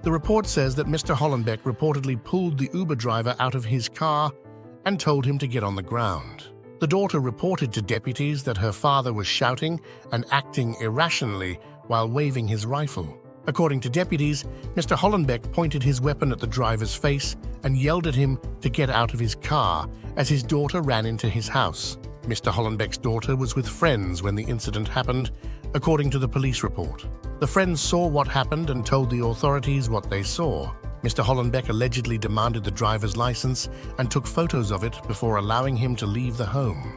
The report says that Mr. Hollonbeck reportedly pulled the Uber driver out of his car and told him to get on the ground. The daughter reported to deputies that her father was shouting and acting irrationally while waving his rifle. According to deputies, Mr. Hollonbeck pointed his weapon at the driver's face and yelled at him to get out of his car as his daughter ran into his house. Mr. Hollonbeck's daughter was with friends when the incident happened, according to the police report. The friends saw what happened and told the authorities what they saw. Mr. Hollonbeck allegedly demanded the driver's license and took photos of it before allowing him to leave the home.